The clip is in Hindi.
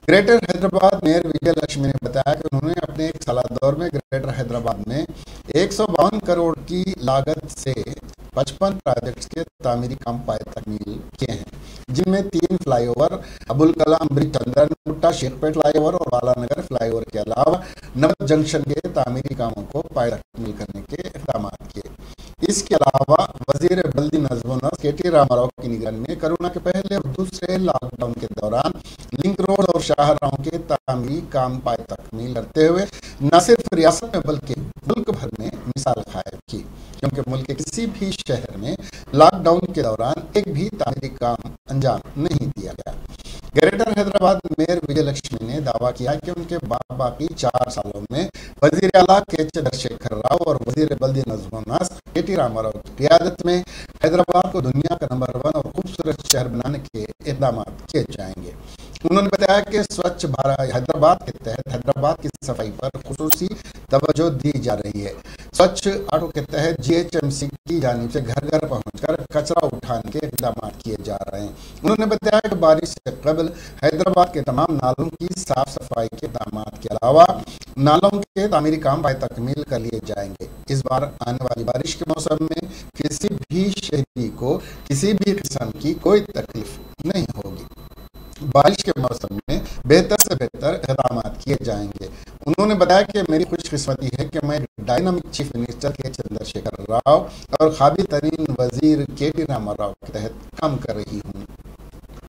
ग्रेटर हैदराबाद मेयर विजय लक्ष्मी ने बताया कि उन्होंने अपने एक साल दौर में ग्रेटर हैदराबाद में 152 करोड़ की लागत से 55 प्रोजेक्ट्स के तामीरी काम पाए तकमील किए हैं, जिनमें 3 flyover, Abul Kalam bridge, Chandran Gutta, Shaikpet flyover और बालानगर फ्लाईओवर के अलावा नवत जंक्शन के तामीरी कामों को पाए तकमील करने के इक़दाम किए। इसके अलावा वजीर बल्दी नज़्म व नस्क के.टी. रामाराव की निगरानी में कोरोना के पहले और दूसरे लॉकडाउन के दौरान लिंक रोड और शाहराहों के तामीरी काम पाए तकमील करते हुए न सिर्फ रियासत में बल्कि मुल्क भर में मिसाल कायम की, क्योंकि मुल्क के किसी भी शहर में लॉकडाउन के दौरान एक भी तामीरी काम अंजाम नहीं दिया गया। ग्रेटर हैदराबाद मेयर विजय लक्ष्मी ने दावा किया कि उनके बाकी 4 सालों में वजीर आला के चंद्रशेखर राव और वजीर बल्दी नज़्म व नस्क के.टी. रामाराव की क़यादत में हैदराबाद को दुनिया का नंबर 1 और खूबसूरत शहर बनाने के इक़दाम किए जाएंगे। उन्होंने बताया कि स्वच्छ भारत हैदराबाद के तहत हैदराबाद की सफाई पर खुसूसी तवज्जो दी जा रही है। स्वच्छ ऑटो के तहत जीएचएमसी की जानिब से घर घर पहुंचकर कचरा उठाने के इक़दाम किए जा रहे हैं। उन्होंने बताया कि बारिश से कबल हैदराबाद के तमाम नालों की साफ सफाई के इक़दाम के अलावा नालों के तामीरी काम पाए तकमील कर लिए जाएंगे। इस बार आने वाली बारिश के मौसम में किसी भी शहरी को किसी भी किस्म की कोई तकलीफ नहीं होगी। बारिश के मौसम में बेहतर से बेहतर इक़दाम किए जाएंगे। उन्होंने बताया कि मेरी खुशकिस्मती है कि मैं डायनामिक चीफ मिनिस्टर के चंद्रशेखर राव और काबिल तरीन वजीर के.टी. रामाराव के तहत काम कर रही हूँ।